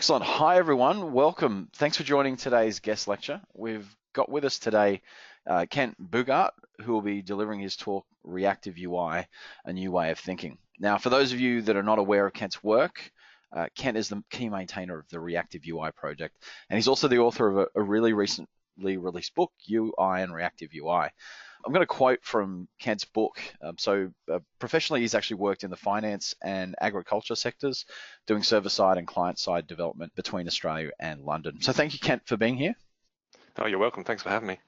Excellent. Hi, everyone. Welcome. Thanks for joining today's guest lecture. We've got with us today Kent Boogaart, who will be delivering his talk, ReactiveUI, A New Way of Thinking. Now, for those of you that are not aware of Kent's work, Kent is the key maintainer of the ReactiveUI project, and he's also the author of a really recently released book, UI and ReactiveUI. I'm going to quote from Kent's book. Professionally, he's actually worked in the finance and agriculture sectors, doing server-side and client-side development between Australia and London. So thank you, Kent, for being here. Oh, you're welcome. Thanks for having me.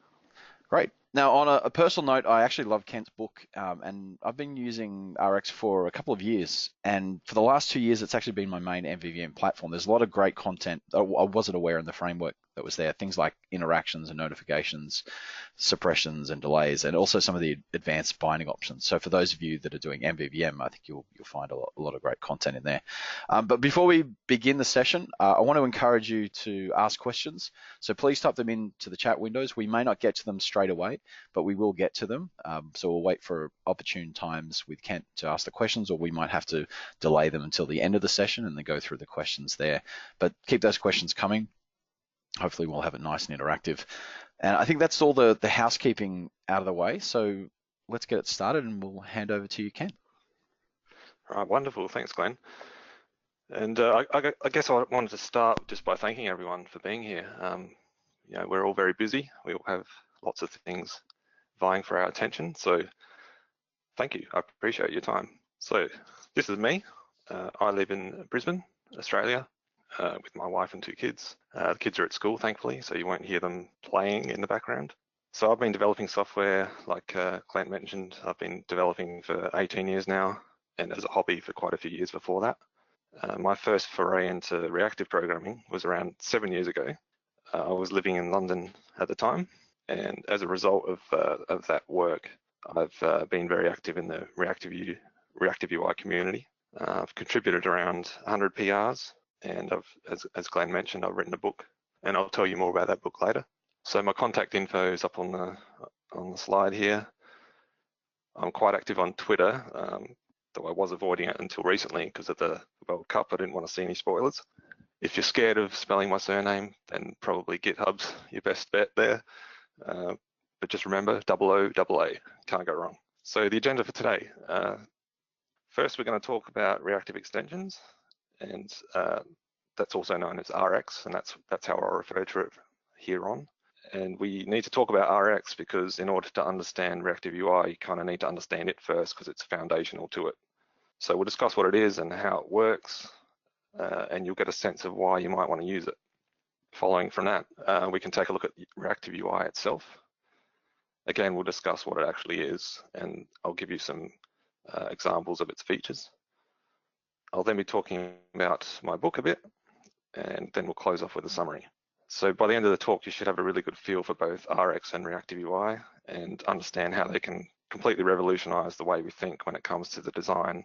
Great. Now, on a personal note, I actually love Kent's book, and I've been using RX for a couple of years. And for the last 2 years, it's actually been my main MVVM platform. There's a lot of great content. I wasn't aware in the framework that was there, things like interactions and notifications, suppressions and delays, and also some of the advanced binding options. So for those of you that are doing MVVM, I think you'll find a lot of great content in there. But before we begin the session, I want to encourage you to ask questions. So please type them into the chat windows. We may not get to them straight away, but we will get to them. So we'll wait for opportune times with Kent to ask the questions, or we might have to delay them until the end of the session and then go through the questions there. But keep those questions coming. Hopefully we'll have it nice and interactive. And I think that's all the housekeeping out of the way. So let's get it started and we'll hand over to you, Kent. All right, wonderful. Thanks, Glenn. And I guess I wanted to start just by thanking everyone for being here. You know, we're all very busy. We all have lots of things vying for our attention. So thank you. I appreciate your time. So this is me. I live in Brisbane, Australia, with my wife and 2 kids. The kids are at school, thankfully, so you won't hear them playing in the background. So I've been developing software, like Clint mentioned. I've been developing for 18 years now, and as a hobby for quite a few years before that. My first foray into reactive programming was around 7 years ago. I was living in London at the time, and as a result of that work, I've been very active in the ReactiveUI community. I've contributed around 100 PRs, and as Glenn mentioned, I've written a book, and I'll tell you more about that book later. So my contact info is up on the slide here. I'm quite active on Twitter, though I was avoiding it until recently because of the World Cup. I didn't want to see any spoilers. If you're scared of spelling my surname, then probably GitHub's your best bet there. But just remember, OOAA, can't go wrong. So the agenda for today. First, we're going to talk about reactive extensions, and that's also known as RX, and that's how I refer to it here on. And we need to talk about RX because in order to understand ReactiveUI, you kind of need to understand it first because it's foundational to it. So we'll discuss what it is and how it works, and you'll get a sense of why you might want to use it. Following from that, we can take a look at ReactiveUI itself. Again, we'll discuss what it actually is, and I'll give you some examples of its features. I'll then be talking about my book a bit, and then we'll close off with a summary. So by the end of the talk, you should have a really good feel for both RX and ReactiveUI and understand how they can completely revolutionize the way we think when it comes to the design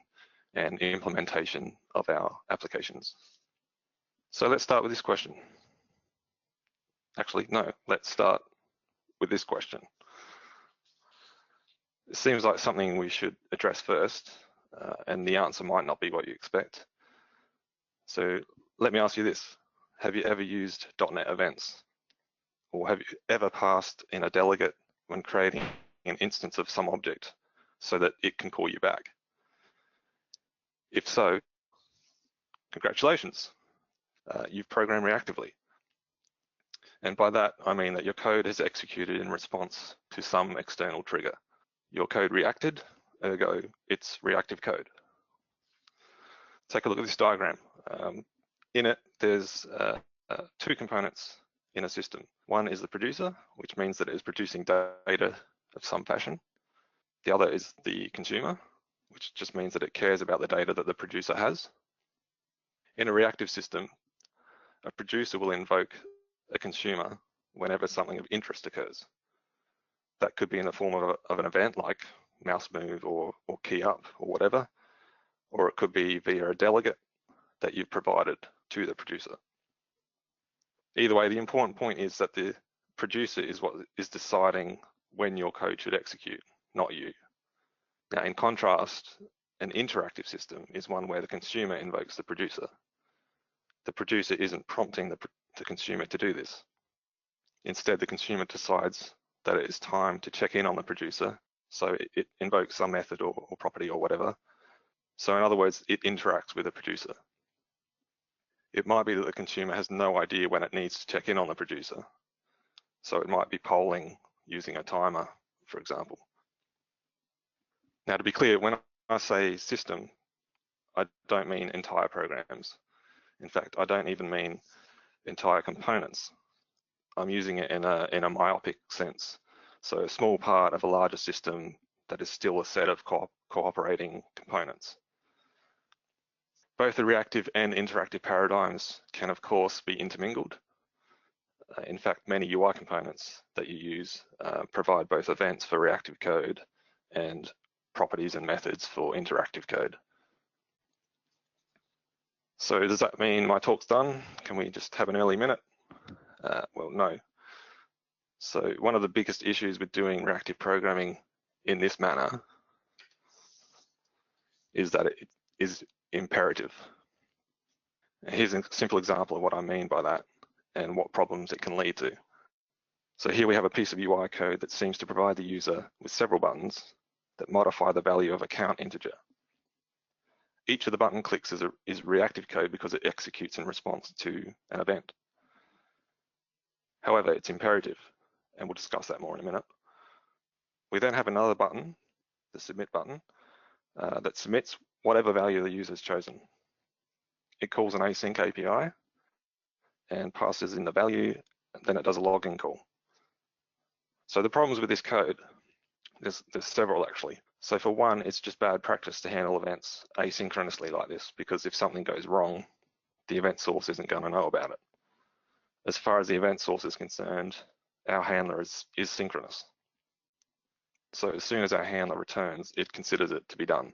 and implementation of our applications. So let's start with this question. Actually, no, let's start with this question. It seems like something we should address first, and the answer might not be what you expect. So let me ask you this. Have you ever used .NET events? Or have you ever passed in a delegate when creating an instance of some object so that it can call you back? If so, congratulations, you've programmed reactively. And by that, I mean that your code has executed in response to some external trigger. Your code reacted, ergo, it's reactive code. Take a look at this diagram. In it, there's 2 components in a system. One is the producer, which means that it is producing data of some fashion. The other is the consumer, which just means that it cares about the data that the producer has. In a reactive system, a producer will invoke a consumer whenever something of interest occurs. That could be in the form of an event like mouse move or key up or whatever, or it could be via a delegate that you've provided to the producer. Either way, the important point is that the producer is what is deciding when your code should execute, not you. Now, in contrast, an interactive system is one where the consumer invokes the producer. the producer isn't prompting the consumer to do this. Instead, the consumer decides that it is time to check in on the producer, so it invokes some method or property or whatever. So in other words, it interacts with the producer. It might be that the consumer has no idea when it needs to check in on the producer. So it might be polling using a timer, for example. Now, to be clear, when I say system, I don't mean entire programs. In fact, I don't even mean entire components. I'm using it in a myopic sense. So a small part of a larger system that is still a set of cooperating components. Both the reactive and interactive paradigms can, of course, be intermingled. In fact, many UI components that you use provide both events for reactive code and properties and methods for interactive code. So does that mean my talk's done? Can we just have an early minute? Well, no. So one of the biggest issues with doing reactive programming in this manner is that it is imperative. Here's a simple example of what I mean by that and what problems it can lead to. So here we have a piece of UI code that seems to provide the user with several buttons that modify the value of a count integer. Each of the button clicks is reactive code because it executes in response to an event. However, it's imperative, and we'll discuss that more in a minute. We then have another button, the submit button, that submits whatever value the user has chosen. It calls an async API and passes in the value, and then it does a login call. So the problems with this code, there's several actually. So for one, it's just bad practice to handle events asynchronously like this, because if something goes wrong, the event source isn't going to know about it. As far as the event source is concerned, our handler is synchronous. So as soon as our handler returns, it considers it to be done.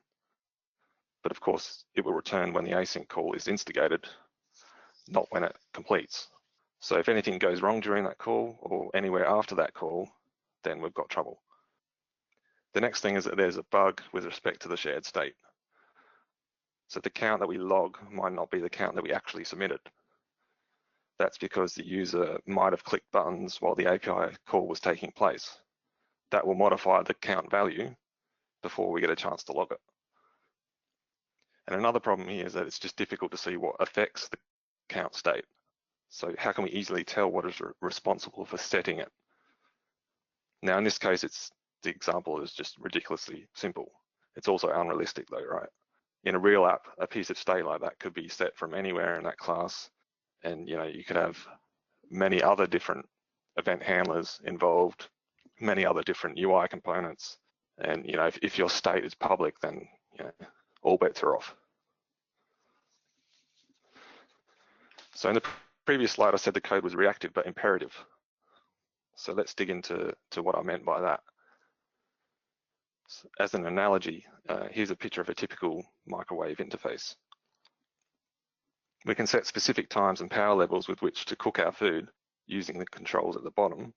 But of course, it will return when the async call is instigated, not when it completes. So if anything goes wrong during that call or anywhere after that call, then we've got trouble. The next thing is that there's a bug with respect to the shared state. So the count that we log might not be the count that we actually submitted. That's because the user might have clicked buttons while the API call was taking place. That will modify the count value before we get a chance to log it. And another problem here is that it's just difficult to see what affects the count state. So how can we easily tell what is responsible for setting it? Now in this case, the example is just ridiculously simple. It's also unrealistic though, right? In a real app, a piece of state like that could be set from anywhere in that class. And you could have many other different event handlers involved, many other different UI components. And if your state is public, then all bets are off. So in the previous slide, I said the code was reactive but imperative. So let's dig into what I meant by that. So as an analogy, here's a picture of a typical microwave interface. We can set specific times and power levels with which to cook our food using the controls at the bottom.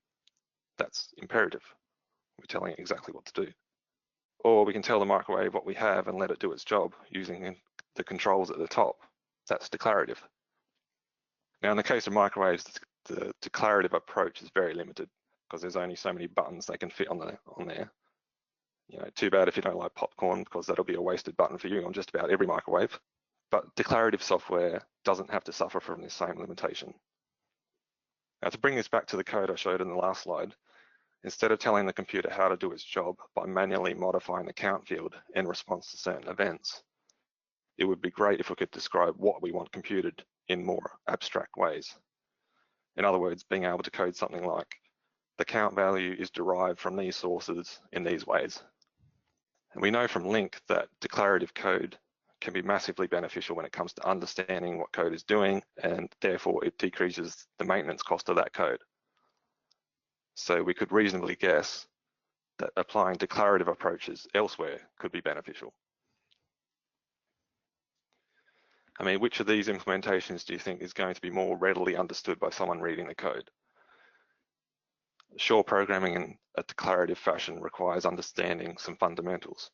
That's imperative. We're telling it exactly what to do. Or we can tell the microwave what we have and let it do its job using the controls at the top. That's declarative. Now, in the case of microwaves, the declarative approach is very limited because there's only so many buttons they can fit on there. Too bad if you don't like popcorn, because that'll be a wasted button for you on just about every microwave. But declarative software doesn't have to suffer from this same limitation. Now, to bring this back to the code I showed in the last slide, instead of telling the computer how to do its job by manually modifying the count field in response to certain events, it would be great if we could describe what we want computed in more abstract ways. In other words, being able to code something like, the count value is derived from these sources in these ways. And we know from LINQ that declarative code can be massively beneficial when it comes to understanding what code is doing, and therefore it decreases the maintenance cost of that code. So we could reasonably guess that applying declarative approaches elsewhere could be beneficial. I mean, which of these implementations do you think is going to be more readily understood by someone reading the code? Sure, programming in a declarative fashion requires understanding some fundamentals.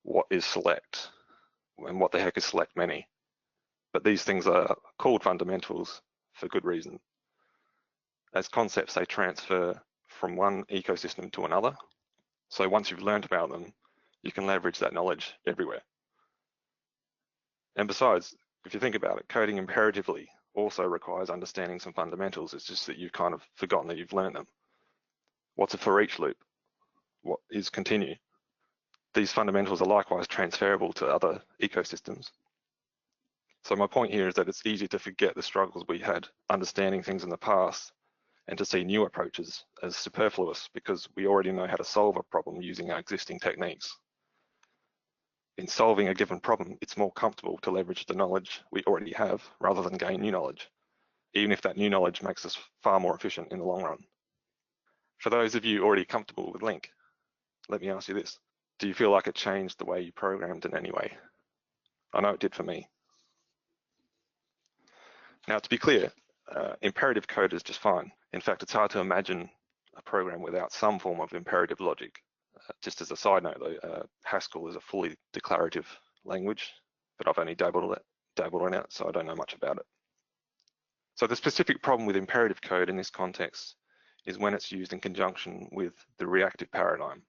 What is select? And what the heck is select many? but these things are called fundamentals for good reason. As concepts, they transfer from one ecosystem to another. So once you've learned about them, you can leverage that knowledge everywhere. And besides, if you think about it, coding imperatively also requires understanding some fundamentals. It's just that you've kind of forgotten that you've learned them. What's a for each loop? What is continue? These fundamentals are likewise transferable to other ecosystems. So my point here is that it's easy to forget the struggles we had understanding things in the past and to see new approaches as superfluous because we already know how to solve a problem using our existing techniques. In solving a given problem, it's more comfortable to leverage the knowledge we already have rather than gain new knowledge, even if that new knowledge makes us far more efficient in the long run. For those of you already comfortable with LINQ, let me ask you this. Do you feel like it changed the way you programmed in any way? I know it did for me. Now, to be clear, imperative code is just fine. In fact, it's hard to imagine a program without some form of imperative logic. Just as a side note, though, Haskell is a fully declarative language, but I've only dabbled in it, so I don't know much about it. So the specific problem with imperative code in this context is when it's used in conjunction with the reactive paradigm.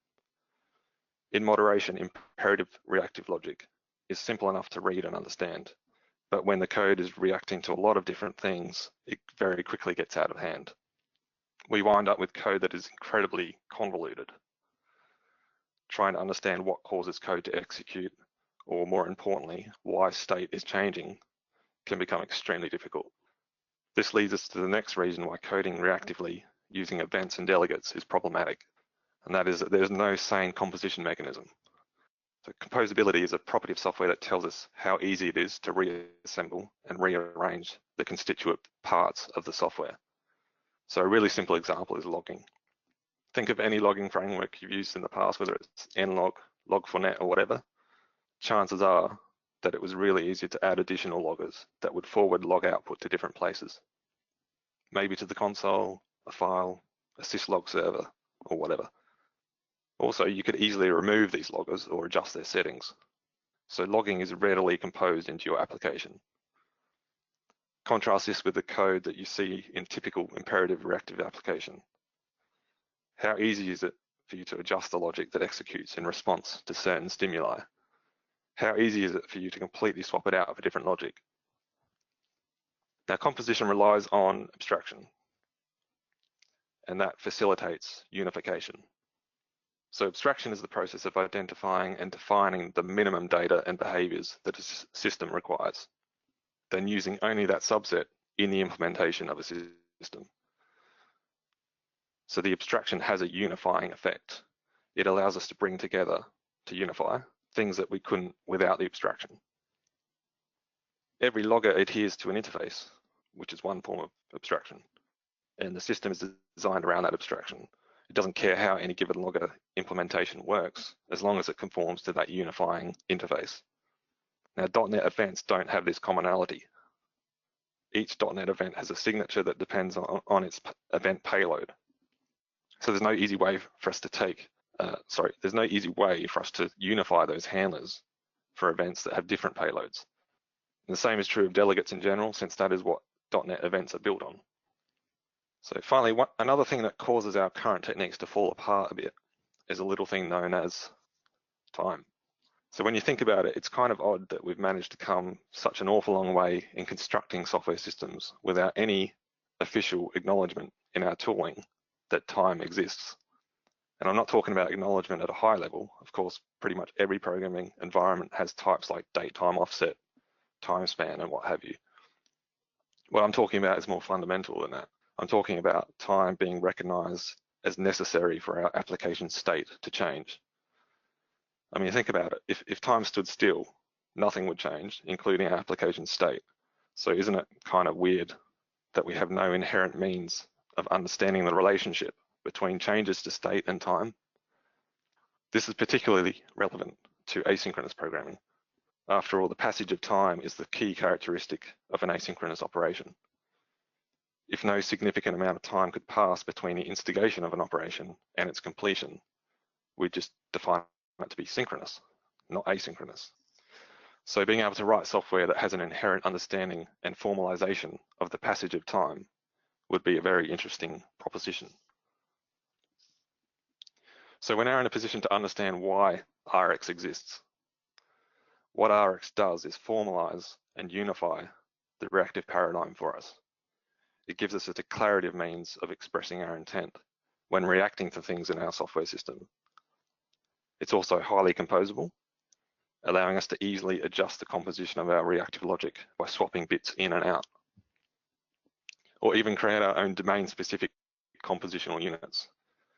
In moderation, imperative reactive logic is simple enough to read and understand, but when the code is reacting to a lot of different things, it very quickly gets out of hand. We wind up with code that is incredibly convoluted. Trying to understand what causes code to execute, or more importantly, why state is changing, can become extremely difficult. This leads us to the next reason why coding reactively using events and delegates is problematic, and that is that there's no sane composition mechanism. So composability is a property of software that tells us how easy it is to reassemble and rearrange the constituent parts of the software. So a really simple example is logging. Think of any logging framework you've used in the past, whether it's nlog, log4net, or whatever. Chances are that it was really easy to add additional loggers that would forward log output to different places. Maybe to the console, a file, a syslog server, or whatever. Also, you could easily remove these loggers or adjust their settings. So logging is readily composed into your application. Contrast this with the code that you see in typical imperative reactive application. How easy is it for you to adjust the logic that executes in response to certain stimuli? How easy is it for you to completely swap it out for different logic? Now, composition relies on abstraction, and that facilitates unification. So abstraction is the process of identifying and defining the minimum data and behaviors that a system requires, then using only that subset in the implementation of a system. So the abstraction has a unifying effect. It allows us to bring together, to unify, things that we couldn't without the abstraction. Every logger adheres to an interface, which is one form of abstraction, and the system is designed around that abstraction. It doesn't care how any given logger implementation works, as long as it conforms to that unifying interface. Now, .NET events don't have this commonality. Each .NET event has a signature that depends on its event payload. So there's no easy way for us to unify those handlers for events that have different payloads. And the same is true of delegates in general, since that is what .NET events are built on. So finally, another thing that causes our current techniques to fall apart a bit is a little thing known as time. So when you think about it, it's kind of odd that we've managed to come such an awful long way in constructing software systems without any official acknowledgement in our tooling that time exists. And I'm not talking about acknowledgement at a high level. Of course, pretty much every programming environment has types like date, time, offset, time span, and what have you. What I'm talking about is more fundamental than that. I'm talking about time being recognized as necessary for our application state to change. I mean, think about it. If time stood still, nothing would change, including our application state. So isn't it kind of weird that we have no inherent means of understanding the relationship between changes to state and time? This is particularly relevant to asynchronous programming. After all, the passage of time is the key characteristic of an asynchronous operation. If no significant amount of time could pass between the instigation of an operation and its completion, we just define it to be synchronous, not asynchronous. So being able to write software that has an inherent understanding and formalization of the passage of time would be a very interesting proposition. So we're now in a position to understand why Rx exists. What Rx does is formalize and unify the reactive paradigm for us. It gives us a declarative means of expressing our intent when reacting to things in our software system. It's also highly composable, allowing us to easily adjust the composition of our reactive logic by swapping bits in and out, or even create our own domain-specific compositional units,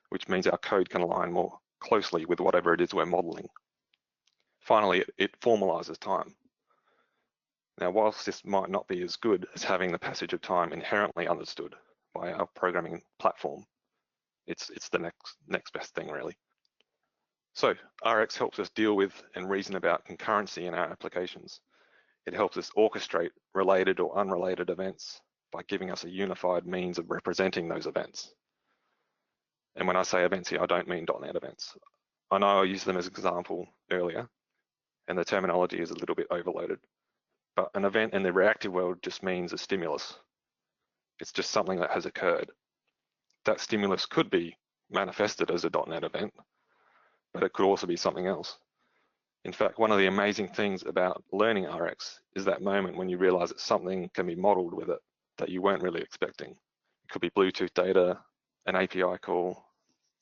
which means our code can align more closely with whatever it is we're modeling. Finally, it formalizes time. Now, whilst this might not be as good as having the passage of time inherently understood by our programming platform, it's the next best thing, really. So Rx helps us deal with and reason about concurrency in our applications. It helps us orchestrate related or unrelated events by giving us a unified means of representing those events. And when I say events here, I don't mean .NET events. I know I used them as an example earlier, and the terminology is a little bit overloaded, but an event in the reactive world just means a stimulus. It's just something that has occurred. That stimulus could be manifested as a .NET event, but it could also be something else. In fact, one of the amazing things about learning Rx is that moment when you realize that something can be modeled with it that you weren't really expecting. It could be Bluetooth data, an API call,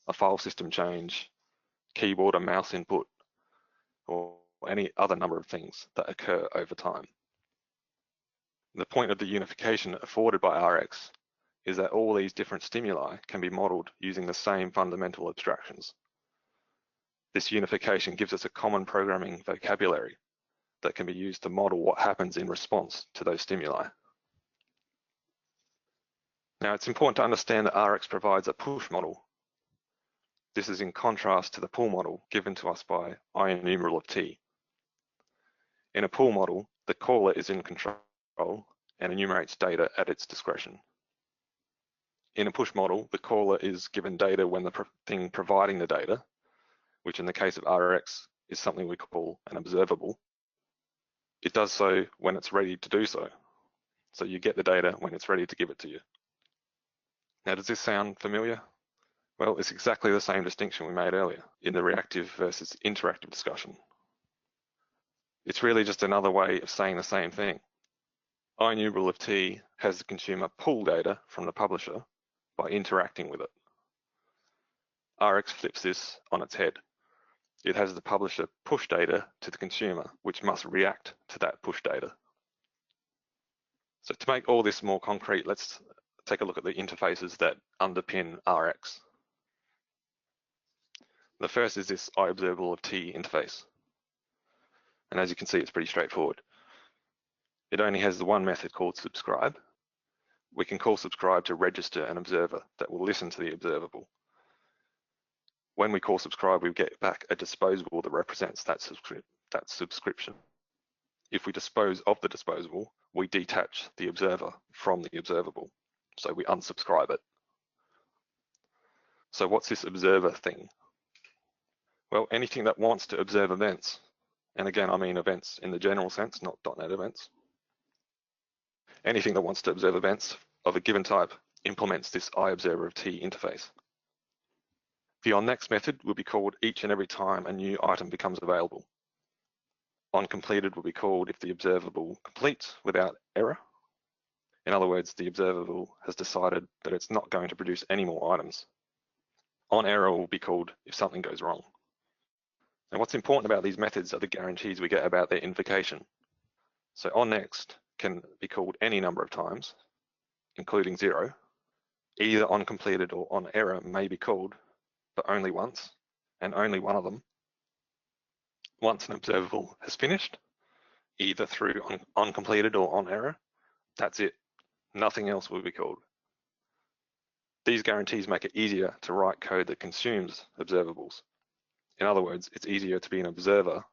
a file system change, keyboard or mouse input, or any other number of things that occur over time. The point of the unification afforded by Rx is that all these different stimuli can be modeled using the same fundamental abstractions. This unification gives us a common programming vocabulary that can be used to model what happens in response to those stimuli. Now, it's important to understand that Rx provides a push model. This is in contrast to the pull model given to us by IObservable of T. In a pull model, the caller is in control and enumerates data at its discretion. In a push model, the caller is given data when the thing providing the data, which in the case of Rx is something we call an observable, it does so when it's ready to do so. So you get the data when it's ready to give it to you. Now, does this sound familiar? Well, it's exactly the same distinction we made earlier in the reactive versus interactive discussion. It's really just another way of saying the same thing. IObservable of T has the consumer pull data from the publisher by interacting with it. Rx flips this on its head. It has the publisher push data to the consumer, which must react to that push data. So to make all this more concrete, let's take a look at the interfaces that underpin Rx. The first is this IObservable of T interface. And as you can see, it's pretty straightforward. It only has the one method called subscribe. We can call subscribe to register an observer that will listen to the observable. When we call subscribe, we get back a disposable that represents that subscription. If we dispose of the disposable, we detach the observer from the observable. So we unsubscribe it. So what's this observer thing? Well, anything that wants to observe events. And again, I mean events in the general sense, not .NET events. Anything that wants to observe events of a given type implements this IObserver of T interface. The onNext method will be called each and every time a new item becomes available. OnCompleted will be called if the observable completes without error. In other words, the observable has decided that it's not going to produce any more items. OnError will be called if something goes wrong. And what's important about these methods are the guarantees we get about their invocation. So onNext can be called any number of times, including 0. Either OnCompleted or OnError may be called, but only once, and only one of them. Once an observable has finished, either through OnCompleted or OnError, that's it. Nothing else will be called. These guarantees make it easier to write code that consumes observables. In other words, it's easier to be an observer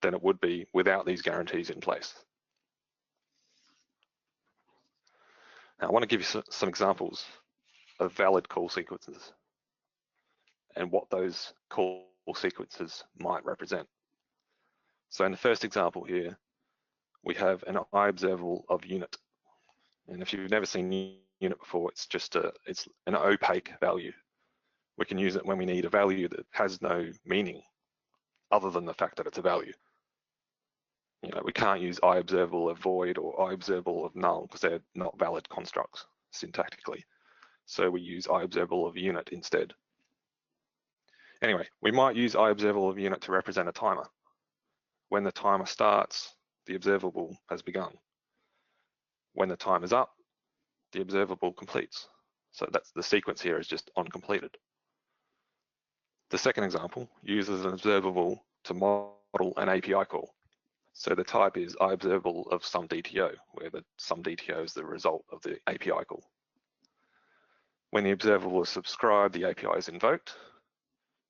than it would be without these guarantees in place. Now, I want to give you some examples of valid call sequences and what those call sequences might represent. So in the first example here, we have an IObservable of unit. And if you've never seen unit before, it's just it's an opaque value. We can use it when we need a value that has no meaning other than the fact that it's a value. You know, we can't use IObservable of void or IObservable of null because they're not valid constructs syntactically. So we use IObservable of unit instead. Anyway, we might use IObservable of unit to represent a timer. When the timer starts, the observable has begun. When the time is up, the observable completes. So that's the sequence here is just on completed. The second example uses an observable to model an API call. So the type is IObservable of some DTO, where the some DTO is the result of the API call. When the observable is subscribed, the API is invoked.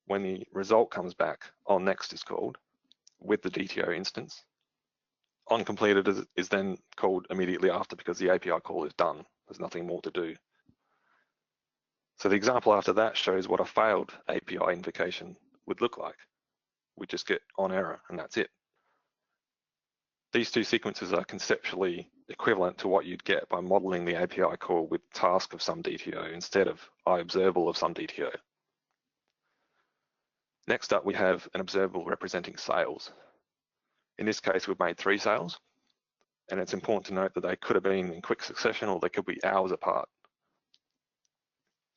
When the result comes back, onNext is called with the DTO instance. OnCompleted is then called immediately after because the API call is done. There's nothing more to do. So the example after that shows what a failed API invocation would look like. We just get on error and that's it. These two sequences are conceptually equivalent to what you'd get by modeling the API call with task of some DTO instead of IObservable of some DTO. Next up, we have an observable representing sales. In this case, we've made 3 sales, and it's important to note that they could have been in quick succession or they could be hours apart.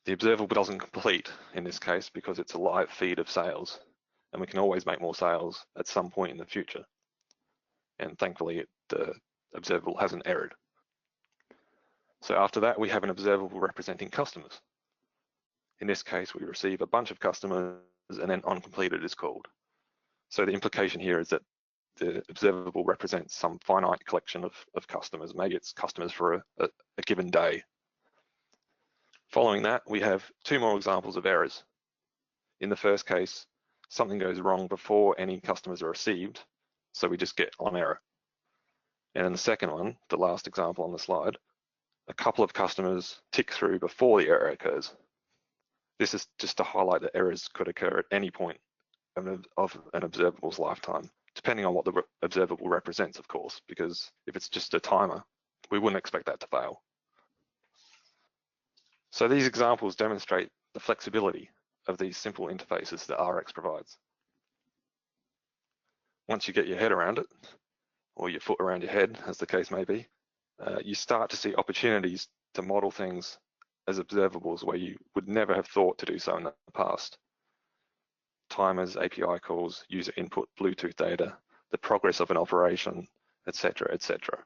The observable doesn't complete in this case because it's a live feed of sales, and we can always make more sales at some point in the future. And thankfully, the observable hasn't errored. So after that, we have an observable representing customers. In this case, we receive a bunch of customers and then onCompleted is called. So the implication here is that the observable represents some finite collection of customers. Maybe it's customers for a given day. Following that, we have 2 more examples of errors. In the first case, something goes wrong before any customers are received, so we just get on error. And in the second one, the last example on the slide, a couple of customers tick through before the error occurs. This is just to highlight that errors could occur at any point of an observable's lifetime, depending on what the observable represents, of course, because if it's just a timer, we wouldn't expect that to fail. So these examples demonstrate the flexibility of these simple interfaces that RX provides. Once you get your head around it, or your foot around your head, as the case may be, you start to see opportunities to model things as observables where you would never have thought to do so in the past. Timers, API calls, user input, Bluetooth data, the progress of an operation, etc., etc.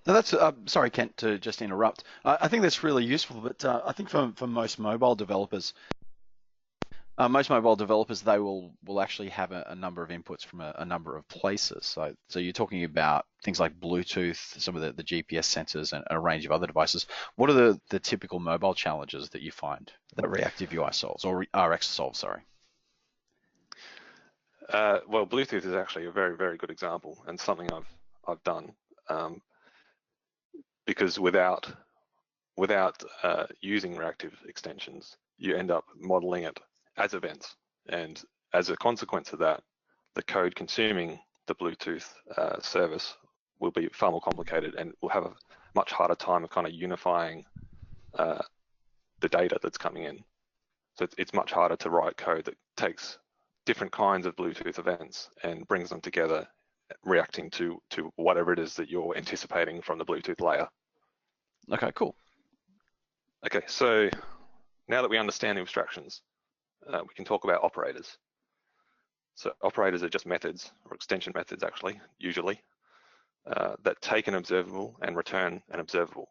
Now that's, sorry, Kent, to just interrupt. I think that's really useful, but I think for most mobile developers, they will actually have a number of inputs from a number of places. So you're talking about things like Bluetooth, some of the GPS sensors, and a range of other devices. What are the typical mobile challenges that you find that ReactiveUI solves, or RX solves, sorry? Well, Bluetooth is actually a very, very good example and something I've done because without using reactive extensions, you end up modeling it as events, and as a consequence of that, the code consuming the Bluetooth service will be far more complicated and will have a much harder time of kind of unifying the data that's coming in. So it's much harder to write code that takes different kinds of Bluetooth events and brings them together, reacting to whatever it is that you're anticipating from the Bluetooth layer. Okay, cool. Okay, so now that we understand the abstractions, we can talk about operators. So operators are just methods, or extension methods actually, usually, that take an observable and return an observable.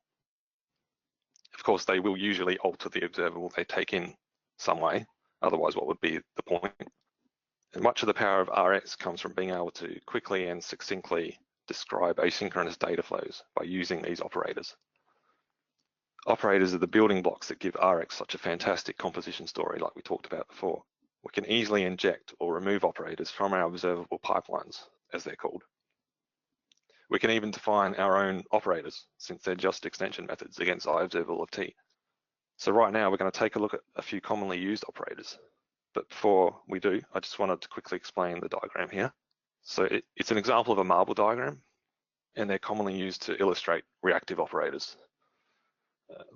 Of course, they will usually alter the observable they take in some way, otherwise what would be the point? And much of the power of RX comes from being able to quickly and succinctly describe asynchronous data flows by using these operators. Operators are the building blocks that give RX such a fantastic composition story like we talked about before. We can easily inject or remove operators from our observable pipelines, as they're called. We can even define our own operators, since they're just extension methods against IObservable of T. So right now we're going to take a look at a few commonly used operators. But before we do, I just wanted to quickly explain the diagram here. So it's an example of a marble diagram, and they're commonly used to illustrate reactive operators.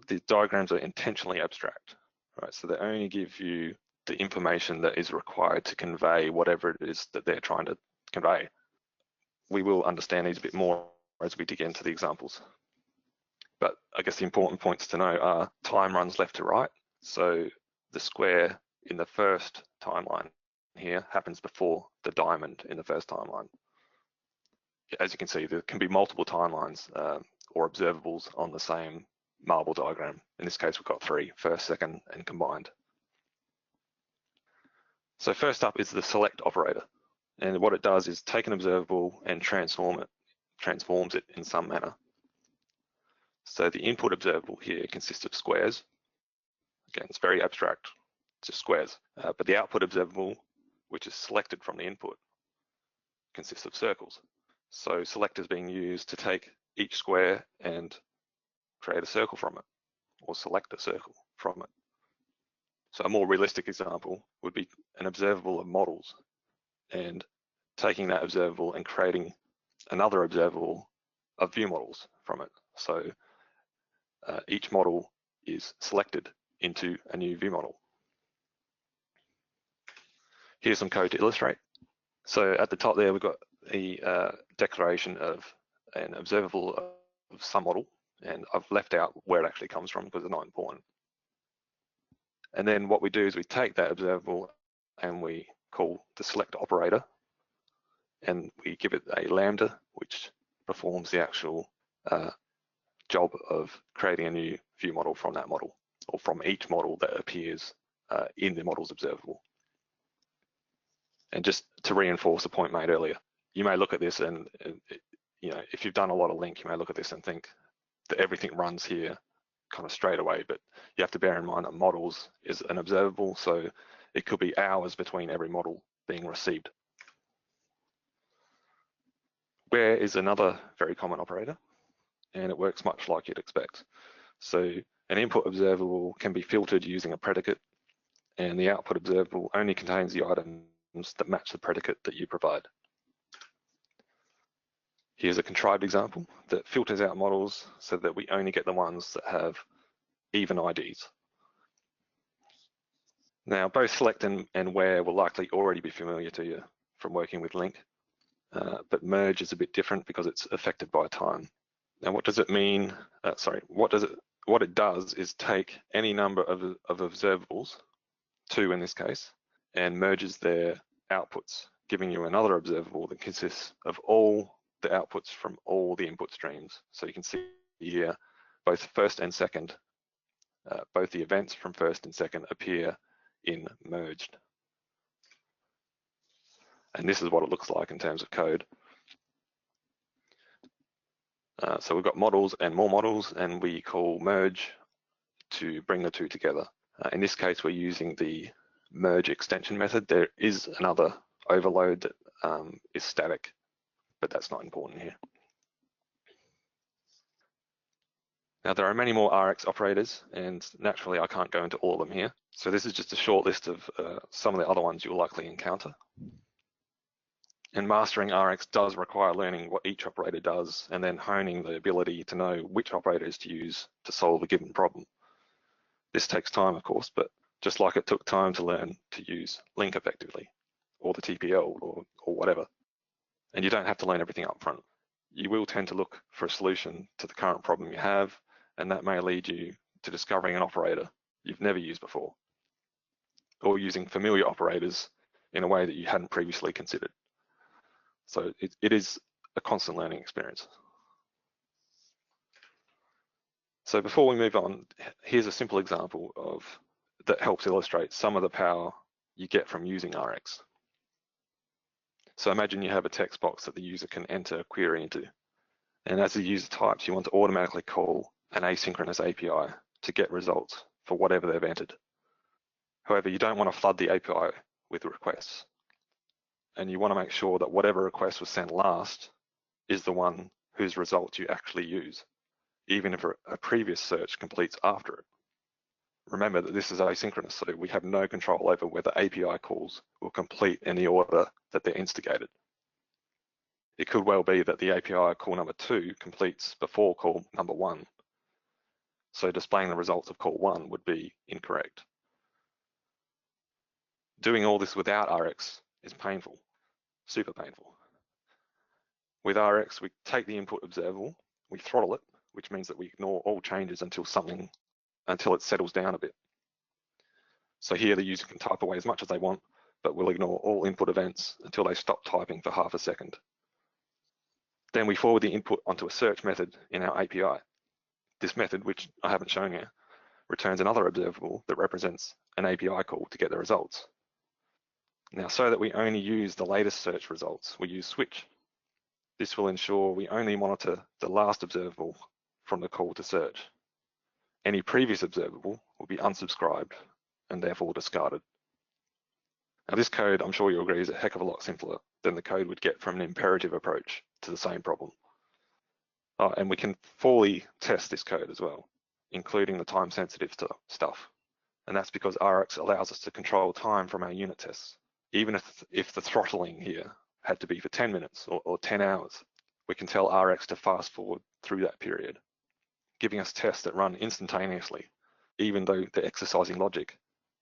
The diagrams are intentionally abstract, right? So they only give you the information that is required to convey whatever it is that they're trying to convey. We will understand these a bit more as we dig into the examples. But I guess the important points to know are time runs left to right. So the square in the first timeline here happens before the diamond in the first timeline. As you can see, there can be multiple timelines or observables on the same marble diagram. In this case, we've got 3, first, second, and combined. So first up is the select operator. And what it does is take an observable and transforms it in some manner. So the input observable here consists of squares. Again, it's very abstract, it's just squares. But the output observable, which is selected from the input, consists of circles. So select is being used to take each square and create a circle from it, or select a circle from it. So a more realistic example would be an observable of models, and taking that observable and creating another observable of view models from it. So each model is selected into a new view model. Here's some code to illustrate. So at the top there, we've got a declaration of an observable of some model, and I've left out where it actually comes from because it's not important. And then what we do is we take that observable and we call the select operator, and we give it a lambda, which performs the actual job of creating a new view model from that model, or from each model that appears in the model's observable. And just to reinforce a point made earlier, you may look at this and you know, if you've done a lot of link, you may look at this and think that everything runs here kind of straight away, but you have to bear in mind that models is an observable, so it could be hours between every model being received. Where is another very common operator, and it works much like you'd expect. So an input observable can be filtered using a predicate, and the output observable only contains the items that match the predicate that you provide. Here's a contrived example that filters out models so that we only get the ones that have even IDs. Now, both select and where will likely already be familiar to you from working with link, but merge is a bit different because it's affected by time. Now, what does it mean? What it does is take any number of observables, 2 in this case, and merges their outputs, giving you another observable that consists of all the outputs from all the input streams. So you can see here, both first and second, both the events from first and second appear in merged. And this is what it looks like in terms of code. So we've got models and more models, and we call merge to bring the 2 together. In this case, we're using the merge extension method. There is another overload that is static, but that's not important here. Now, there are many more RX operators, and naturally I can't go into all of them here. So this is just a short list of some of the other ones you'll likely encounter. And mastering RX does require learning what each operator does and then honing the ability to know which operators to use to solve a given problem. This takes time, of course, but just like it took time to learn to use link effectively, or the TPL, or whatever. And you don't have to learn everything up front. You will tend to look for a solution to the current problem you have, and that may lead you to discovering an operator you've never used before, or using familiar operators in a way that you hadn't previously considered. So it is a constant learning experience. So before we move on, here's a simple example that helps illustrate some of the power you get from using RX. So imagine you have a text box that the user can enter a query into. And as the user types, you want to automatically call an asynchronous API to get results for whatever they've entered. However, you don't want to flood the API with requests. And you want to make sure that whatever request was sent last is the one whose result you actually use, even if a previous search completes after it. Remember that this is asynchronous, so we have no control over whether API calls will complete in the order that they're instigated. it could well be that the API call number 2 completes before call number 1. So displaying the results of call 1 would be incorrect. Doing all this without Rx is painful, super painful. With Rx, we take the input observable, we throttle it, which means that we ignore all changes until it settles down a bit. So here the user can type away as much as they want, but we'll ignore all input events until they stop typing for half a second. Then we forward the input onto a search method in our API. This method, which I haven't shown here, returns another observable that represents an API call to get the results. Now, so that we only use the latest search results, we use switch. This will ensure we only monitor the last observable from the call to search. Any previous observable will be unsubscribed and therefore discarded. Now, this code, I'm sure you'll agree, is a heck of a lot simpler than the code we'd get from an imperative approach to the same problem. And we can fully test this code as well, including the time-sensitive stuff. And that's because Rx allows us to control time from our unit tests. Even if the throttling here had to be for 10 minutes or 10 hours, we can tell Rx to fast forward through that period, giving us tests that run instantaneously, even though they're exercising logic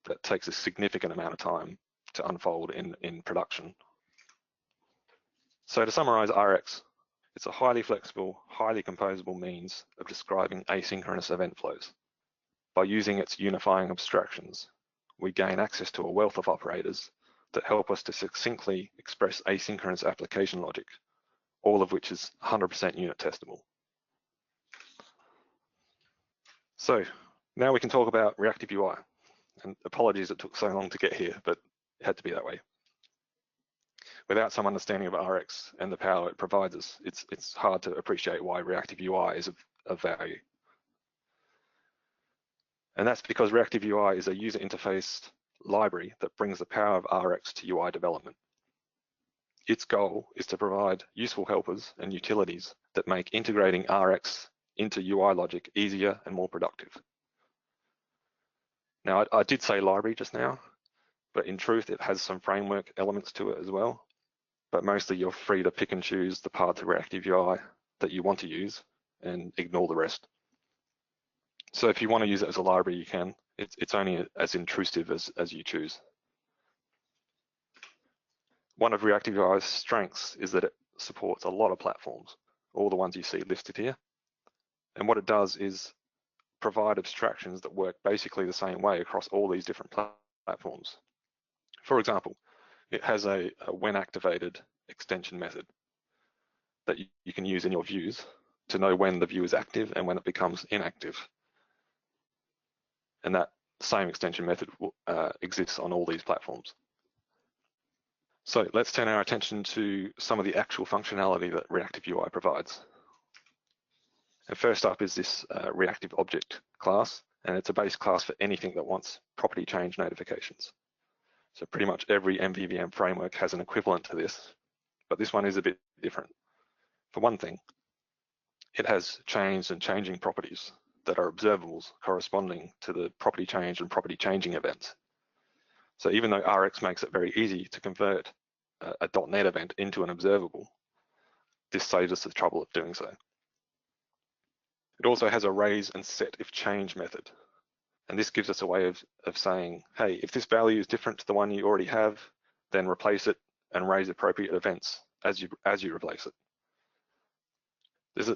that takes a significant amount of time to unfold in production. So to summarize Rx, it's a highly flexible, highly composable means of describing asynchronous event flows. By using its unifying abstractions, we gain access to a wealth of operators that help us to succinctly express asynchronous application logic, all of which is 100% unit testable. So now we can talk about ReactiveUI. And apologies it took so long to get here, but it had to be that way. Without some understanding of Rx and the power it provides us, it's hard to appreciate why ReactiveUI is of value. And that's because ReactiveUI is a user interface library that brings the power of Rx to UI development. Its goal is to provide useful helpers and utilities that make integrating Rx into UI logic easier and more productive. Now, I did say library just now, but in truth, it has some framework elements to it as well. But mostly you're free to pick and choose the parts of ReactiveUI that you want to use and ignore the rest. So if you want to use it as a library, you can. It's only as intrusive as you choose. One of ReactiveUI's strengths is that it supports a lot of platforms, all the ones you see listed here. And what it does is provide abstractions that work basically the same way across all these different platforms. For example, it has a when activated extension method that you can use in your views to know when the view is active and when it becomes inactive. And that same extension method exists on all these platforms. So let's turn our attention to some of the actual functionality that ReactiveUI provides. And first up is this ReactiveObject class, and it's a base class for anything that wants property change notifications. So pretty much every MVVM framework has an equivalent to this, but this one is a bit different. For one thing, it has changed and changing properties that are observables corresponding to the property change and property changing events. So even though Rx makes it very easy to convert a .NET event into an observable, this saves us the trouble of doing so. It also has a raise and set if change method. And this gives us a way of saying, hey, if this value is different to the one you already have, then replace it and raise appropriate events as you replace it.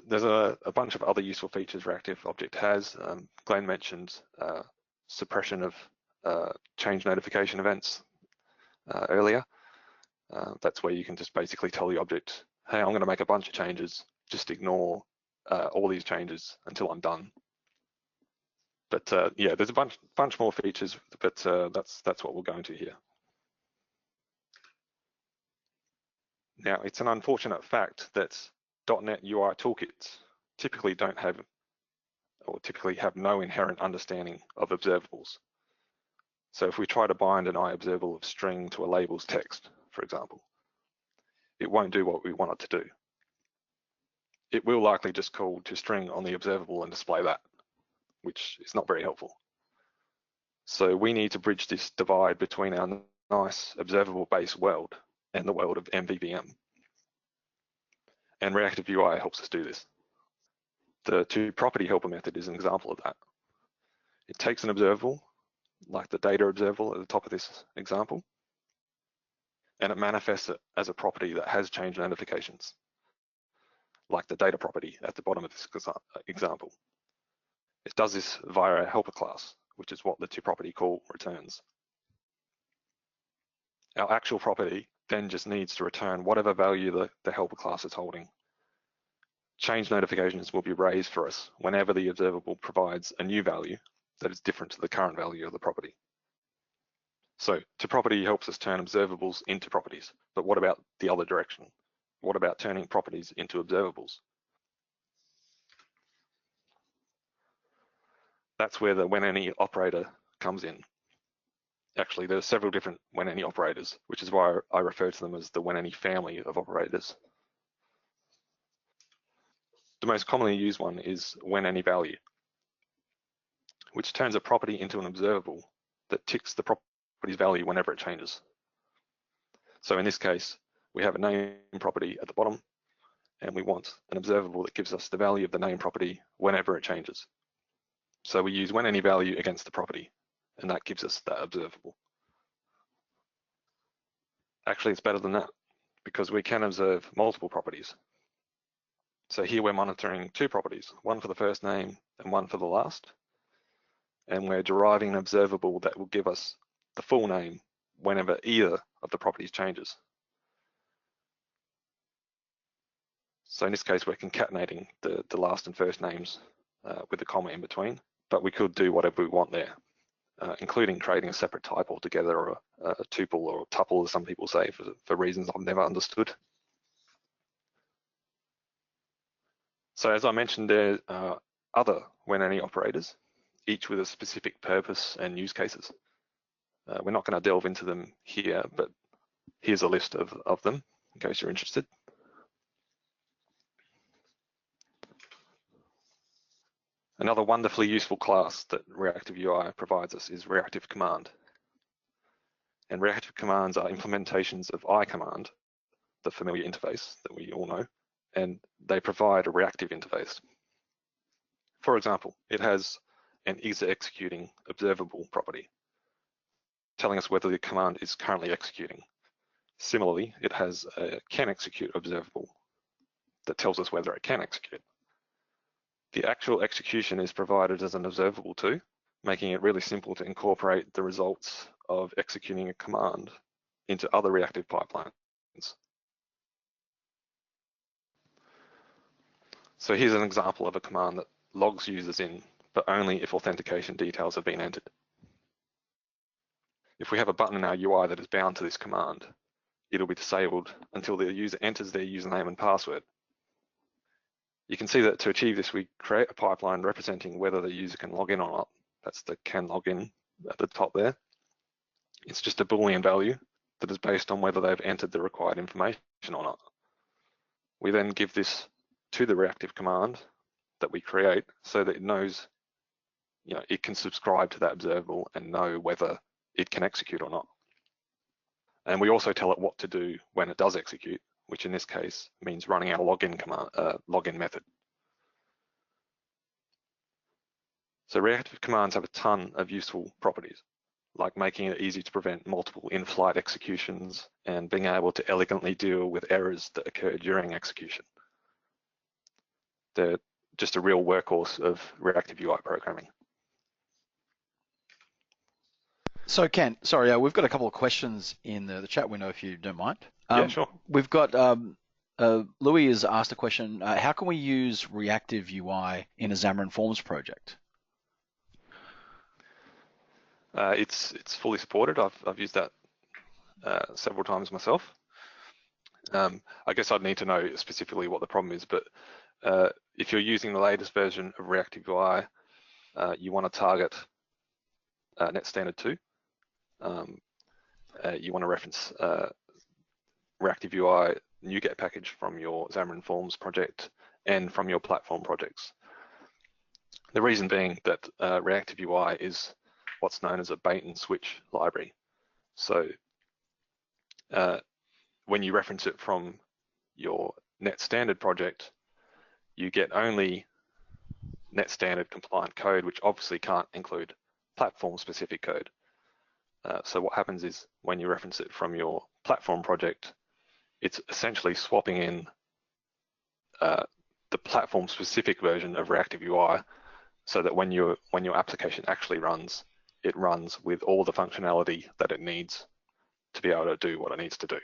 There's a bunch of other useful features ReactiveObject has. Glenn mentioned suppression of change notification events earlier. That's where you can just basically tell the object, hey, I'm going to make a bunch of changes, just ignore all these changes until I'm done. But yeah, there's a bunch more features, but that's what we'll go into here. Now, it's an unfortunate fact that .NET UI toolkits typically have no inherent understanding of observables. So if we try to bind an IObservable of string to a label's text, for example, it won't do what we want it to do. It will likely just call toString on the observable and display that, which is not very helpful. So we need to bridge this divide between our nice observable-based world and the world of MVVM. And ReactiveUI helps us do this. The toProperty helper method is an example of that. It takes an observable, like the data observable at the top of this example, and it manifests it as a property that has change notifications, like the data property at the bottom of this example. It does this via a helper class, which is what the toProperty call returns. Our actual property then just needs to return whatever value the helper class is holding. Change notifications will be raised for us whenever the observable provides a new value that is different to the current value of the property. So toProperty helps us turn observables into properties, but what about the other direction? What about turning properties into observables? That's where the WhenAny operator comes in. Actually, there are several different WhenAny operators, which is why I refer to them as the WhenAny family of operators. The most commonly used one is WhenAny Value, which turns a property into an observable that ticks the property's value whenever it changes. So in this case, we have a name property at the bottom, and we want an observable that gives us the value of the name property whenever it changes. So we use WhenAny Value against the property, and that gives us that observable. Actually, it's better than that, because we can observe multiple properties. So here we're monitoring two properties, one for the first name and one for the last. And we're deriving an observable that will give us the full name whenever either of the properties changes. So in this case, we're concatenating the last and first names with a comma in between, but we could do whatever we want there, including creating a separate type altogether, or a tuple or a tuple, as some people say, for reasons I've never understood. So as I mentioned, there are other WhenAny operators, each with a specific purpose and use cases. We're not going to delve into them here, but here's a list of them in case you're interested. Another wonderfully useful class that ReactiveUI provides us is Reactive Command. And Reactive Commands are implementations of iCommand, the familiar interface that we all know, and they provide a reactive interface. For example, it has an is_executing observable property, telling us whether the command is currently executing. Similarly, it has a can_execute observable that tells us whether it can execute. The actual execution is provided as an observable too, making it really simple to incorporate the results of executing a command into other reactive pipelines. So here's an example of a command that logs users in, but only if authentication details have been entered. If we have a button in our UI that is bound to this command, it'll be disabled until the user enters their username and password. You can see that to achieve this, we create a pipeline representing whether the user can log in or not. That's the can login at the top there. It's just a Boolean value that is based on whether they've entered the required information or not. We then give this to the reactive command that we create so that it knows, it can subscribe to that observable and know whether it can execute or not. And we also tell it what to do when it does execute, which in this case means running our login method. So reactive commands have a ton of useful properties, like making it easy to prevent multiple in-flight executions and being able to elegantly deal with errors that occur during execution. They're just a real workhorse of ReactiveUI programming. So Ken, sorry, we've got a couple of questions in the chat window if you don't mind. Yeah, sure. We've got Louis has asked a question, how can we use ReactiveUI in a Xamarin Forms project? It's fully supported. I've used that several times myself. I guess I'd need to know specifically what the problem is, but if you're using the latest version of ReactiveUI, you want to target Net Standard 2. You want to reference ReactiveUI NuGet package from your Xamarin Forms project and from your platform projects. The reason being that ReactiveUI is what's known as a bait and switch library. So when you reference it from your net standard project, you get only net standard compliant code, which obviously can't include platform specific code. So what happens is when you reference it from your platform project, it's essentially swapping in the platform specific version of ReactiveUI, so that when your application actually runs, it runs with all the functionality that it needs to be able to do what it needs to do.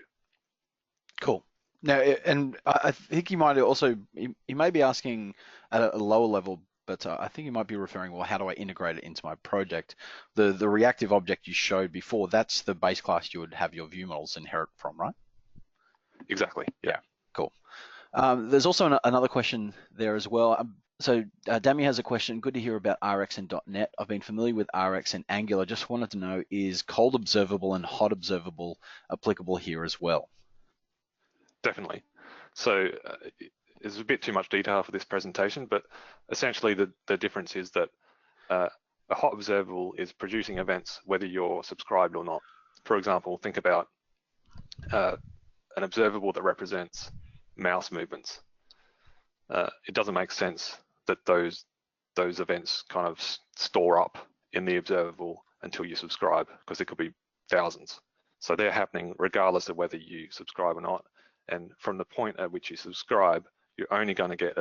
Cool. Now, and I think you might also, you may be asking at a lower level, but I think you might be referring, well, how do I integrate it into my project? The reactive object you showed before, that's the base class you would have your view models inherit from, right? Exactly. Yeah. Cool. There's also another question there as well. So Dami has a question. Good to hear about RX and .NET. I've been familiar with RX and Angular. Just wanted to know, is cold observable and hot observable applicable here as well? Definitely. So there's a bit too much detail for this presentation, but essentially the difference is that a hot observable is producing events whether you're subscribed or not. For example, think about an observable that represents mouse movements. It doesn't make sense that those events kind of store up in the observable until you subscribe, because it could be thousands. So they're happening regardless of whether you subscribe or not. And from the point at which you subscribe, you're only going to get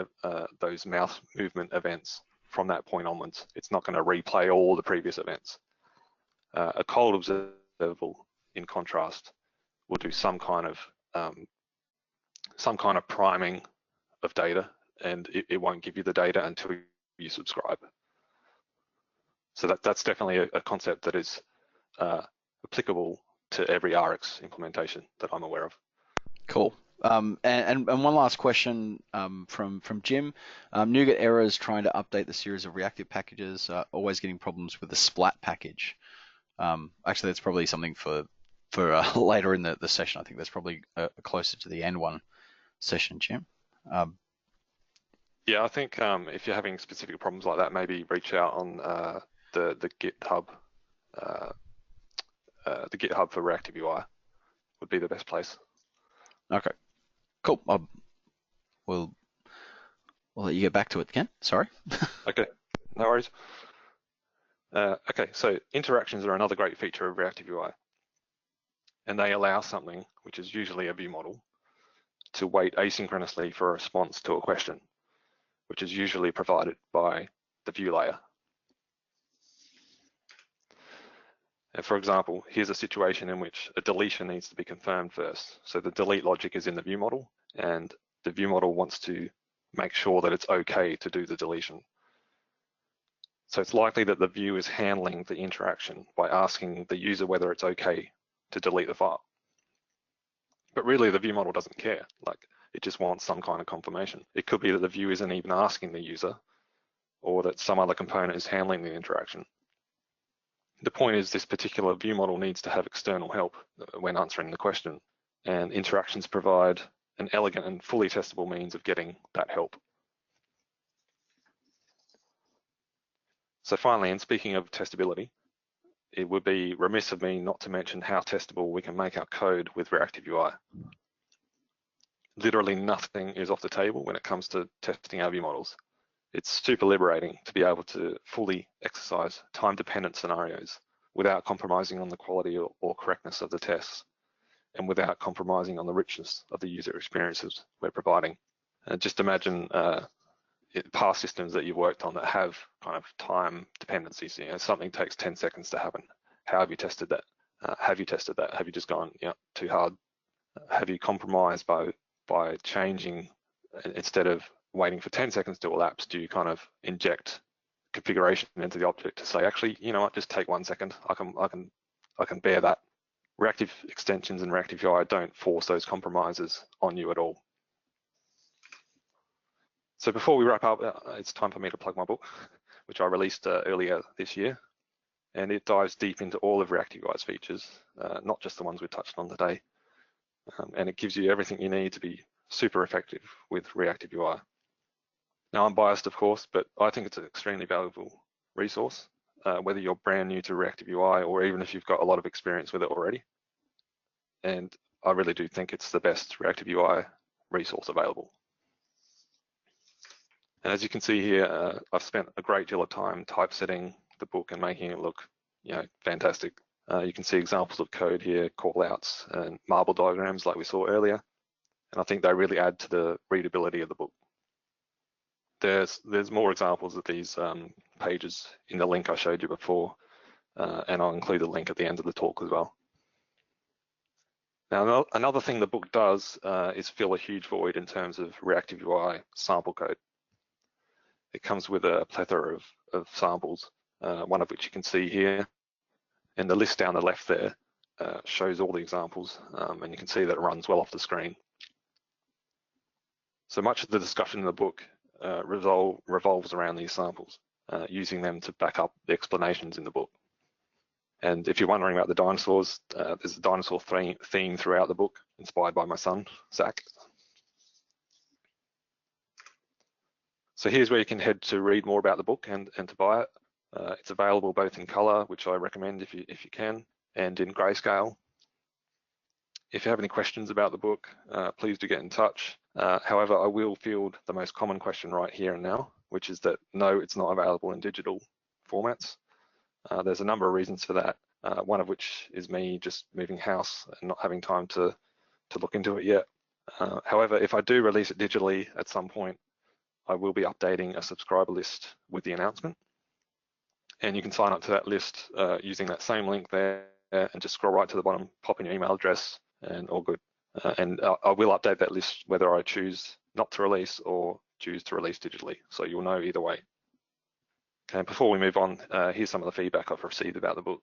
those mouse movement events from that point onwards. It's not going to replay all the previous events. A cold observable, in contrast, will do some kind of priming of data, and it won't give you the data until you subscribe. So that's definitely a concept that is applicable to every RX implementation that I'm aware of. Cool. And one last question from Jim. NuGet errors trying to update the series of reactive packages, always getting problems with the splat package. Actually, that's probably something for later in the session. I think that's probably closer to the end one session, Jim. Yeah, I think if you're having specific problems like that, maybe reach out on the GitHub. The GitHub for ReactiveUI would be the best place. Okay, cool. We'll let you get back to it, Ken. Sorry. Okay, no worries. Okay, so interactions are another great feature of ReactiveUI, and they allow something, which is usually a view model, to wait asynchronously for a response to a question, which is usually provided by the view layer. And for example, here's a situation in which a deletion needs to be confirmed first. So the delete logic is in the view model, and the view model wants to make sure that it's okay to do the deletion. So it's likely that the view is handling the interaction by asking the user whether it's okay to delete the file. But really the view model doesn't care, like it just wants some kind of confirmation. It could be that the view isn't even asking the user, or that some other component is handling the interaction. The point is this particular view model needs to have external help when answering the question, and interactions provide an elegant and fully testable means of getting that help. So finally, and speaking of testability, it would be remiss of me not to mention how testable we can make our code with ReactiveUI. Literally nothing is off the table when it comes to testing our view models. It's super liberating to be able to fully exercise time-dependent scenarios without compromising on the quality or correctness of the tests, and without compromising on the richness of the user experiences we're providing. Just imagine past systems that you've worked on that have kind of time dependencies. You know, something takes 10 seconds to happen. How have you tested that? Have you tested that? Have you just gone too hard? Have you compromised by changing, instead of waiting for 10 seconds to elapse, do you kind of inject configuration into the object to say, actually, you know what, just take 1 second. I can bear that. Reactive extensions and ReactiveUI don't force those compromises on you at all. So before we wrap up, it's time for me to plug my book, which I released earlier this year. And it dives deep into all of ReactiveUI's features, not just the ones we touched on today. And it gives you everything you need to be super effective with ReactiveUI. Now, I'm biased, of course, but I think it's an extremely valuable resource, whether you're brand new to ReactiveUI or even if you've got a lot of experience with it already. And I really do think it's the best ReactiveUI resource available. And as you can see here, I've spent a great deal of time typesetting the book and making it look, fantastic. You can see examples of code here, callouts and marble diagrams like we saw earlier. And I think they really add to the readability of the book. There's more examples of these pages in the link I showed you before, and I'll include a link at the end of the talk as well. Now, another thing the book does is fill a huge void in terms of ReactiveUI sample code. It comes with a plethora of samples, one of which you can see here. And the list down the left there shows all the examples, and you can see that it runs well off the screen. So much of the discussion in the book revolves around these samples, using them to back up the explanations in the book. And if you're wondering about the dinosaurs, there's a dinosaur theme throughout the book, inspired by my son, Zach. So here's where you can head to read more about the book and to buy it. It's available both in color, which I recommend if you can, and in grayscale. If you have any questions about the book, please do get in touch. However, I will field the most common question right here and now, which is that no, it's not available in digital formats. There's a number of reasons for that, one of which is me just moving house and not having time to look into it yet. However, if I do release it digitally at some point, I will be updating a subscriber list with the announcement. And you can sign up to that list using that same link there and just scroll right to the bottom, pop in your email address, and all good. And I will update that list whether I choose not to release or choose to release digitally. So you'll know either way. Okay, before we move on, here's some of the feedback I've received about the book.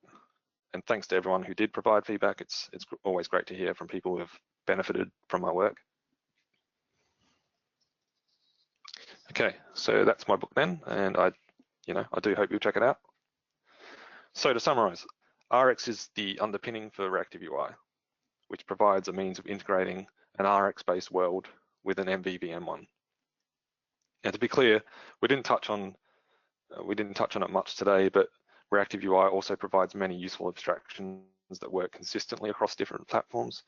And thanks to everyone who did provide feedback. It's always great to hear from people who have benefited from my work. Okay, so that's my book then, and I do hope you'll check it out. So to summarize, RX is the underpinning for ReactiveUI, which provides a means of integrating an RX-based world with an MVVM one. And to be clear, we didn't touch on it much today, but ReactiveUI also provides many useful abstractions that work consistently across different platforms.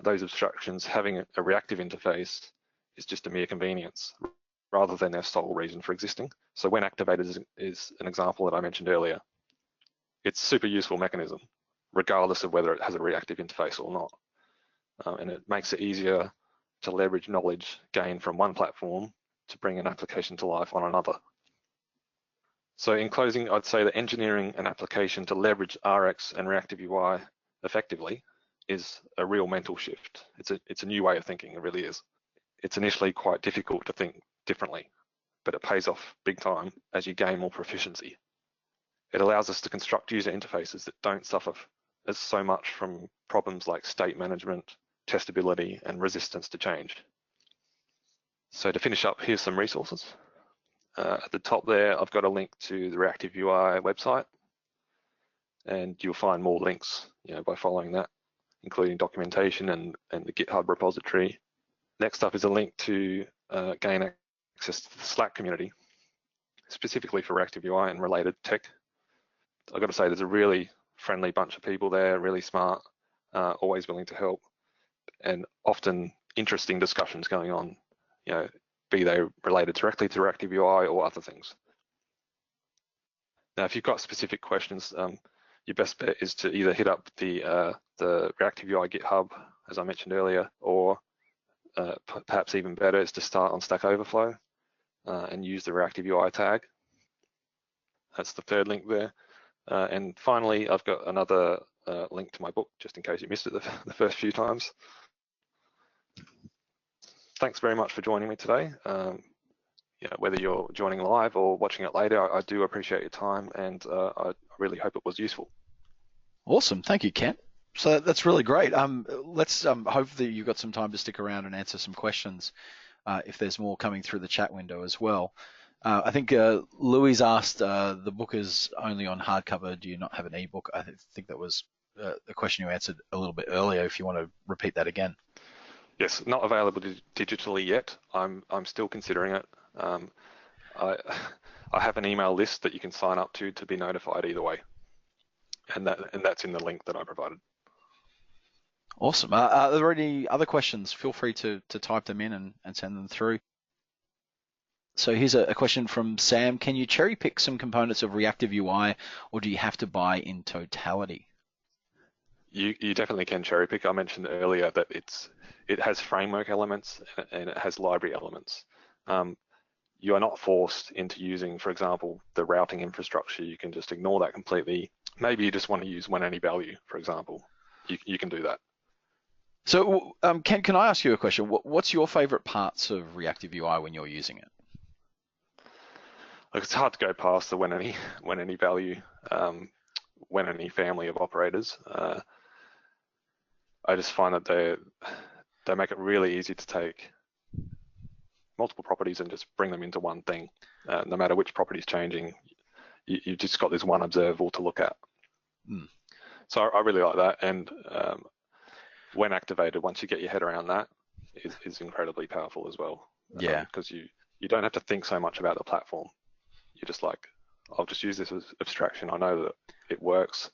Those abstractions having a reactive interface is just a mere convenience, rather than their sole reason for existing. So when activated is an example that I mentioned earlier. It's a super useful mechanism, regardless of whether it has a reactive interface or not. And it makes it easier to leverage knowledge gained from one platform to bring an application to life on another. So in closing, I'd say that engineering an application to leverage RX and ReactiveUI effectively is a real mental shift. It's a new way of thinking, it really is. It's initially quite difficult to think differently, but it pays off big time as you gain more proficiency. It allows us to construct user interfaces that don't suffer as so much from problems like state management, testability, and resistance to change. So to finish up, here's some resources. At the top there, I've got a link to the ReactiveUI website, and you'll find more links by following that, including documentation and the GitHub repository. Next up is a link to gain access to the Slack community, specifically for ReactiveUI and related tech. I've got to say, there's a really friendly bunch of people there, really smart, always willing to help, and often interesting discussions going on, be they related directly to ReactiveUI or other things. Now, if you've got specific questions, your best bet is to either hit up the ReactiveUI GitHub, as I mentioned earlier, or perhaps even better is to start on Stack Overflow and use the ReactiveUI tag. That's the third link there. And finally, I've got another link to my book, just in case you missed it the first few times. Thanks very much for joining me today. Whether you're joining live or watching it later, I do appreciate your time, and I really hope it was useful. Awesome, thank you, Kent. So that's really great. Let's hope that you've got some time to stick around and answer some questions if there's more coming through the chat window as well. I think Louis asked, the book is only on hardcover. Do you not have an ebook? I think that was the question you answered a little bit earlier. If you want to repeat that again. Yes, not available digitally yet. I'm still considering it. I have an email list that you can sign up to be notified either way, and that's in the link that I provided. Awesome. Are there any other questions? Feel free to type them in and send them through. So here's a question from Sam. Can you cherry pick some components of Reactive UI, or do you have to buy in totality? You definitely can cherry pick. I mentioned earlier that it has framework elements and it has library elements. You are not forced into using, for example, the routing infrastructure. You can just ignore that completely. Maybe you just want to use WhenAny Value, for example. You can do that. So can I ask you a question? What's your favorite parts of Reactive UI when you're using it? Like, it's hard to go past the WhenAny Value, WhenAny family of operators. I just find that they make it really easy to take multiple properties and just bring them into one thing. No matter which property is changing, you've just got this one observable to look at. So I really like that. And when activated, once you get your head around that, is incredibly powerful as well. Yeah. Because you don't have to think so much about the platform. You're just like, I'll just use this as abstraction. I know that it works.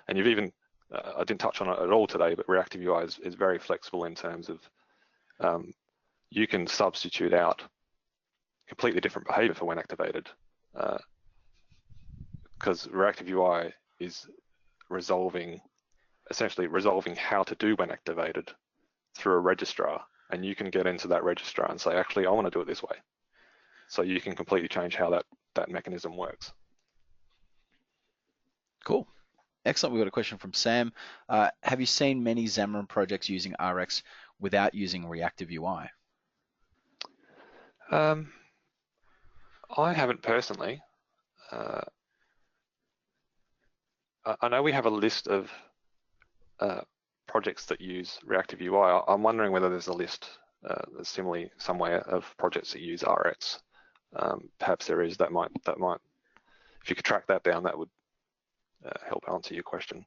And you've even, I didn't touch on it at all today, but Reactive UI is very flexible in terms of you can substitute out completely different behavior for when activated, because Reactive UI is essentially resolving how to do when activated through a registrar, and you can get into that registrar and say, actually, I want to do it this way. So you can completely change how that mechanism works. Cool. Excellent. We've got a question from Sam. Have you seen many Xamarin projects using RX without using Reactive UI? I haven't personally. I know we have a list of projects that use Reactive UI. I'm wondering whether there's a list similarly somewhere of projects that use RX. Perhaps there is. That might. If you could track that down, that would help answer your question.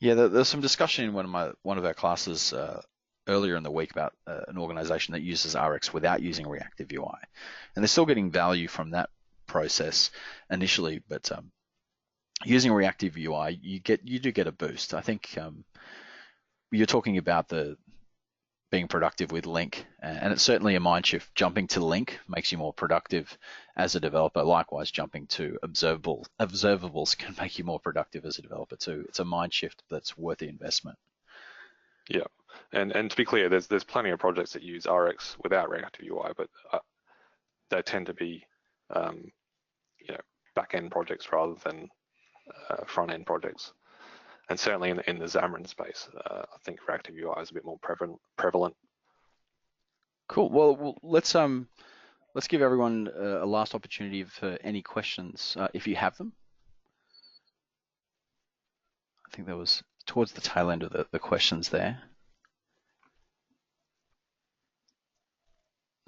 Yeah, there's some discussion in one of our classes earlier in the week about an organization that uses RX without using Reactive UI, and they're still getting value from that process initially, but using Reactive UI, you do get a boost. I think you're talking about the being productive with Link, and it's certainly a mind shift. Jumping to Link makes you more productive as a developer. Likewise, jumping to observables can make you more productive as a developer too. It's a mind shift that's worth the investment. Yeah, and to be clear, there's plenty of projects that use RX without Reactive UI, but they tend to be back-end projects rather than front-end projects. And certainly in the Xamarin space, I think Reactive UI is a bit more prevalent. Cool. Well, let's give everyone a last opportunity for any questions if you have them. I think that was towards the tail end of the questions there.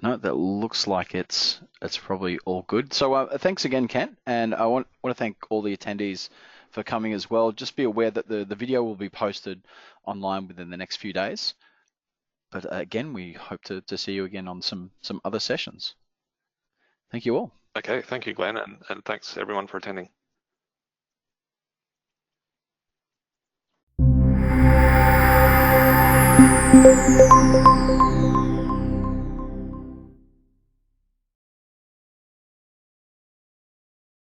No, that looks like it's probably all good. So thanks again, Kent, and I want to thank all the attendees for coming as well. Just be aware that the video will be posted online within the next few days. But again, we hope to see you again on some other sessions. Thank you all. Okay, thank you, Glenn, and thanks everyone for attending.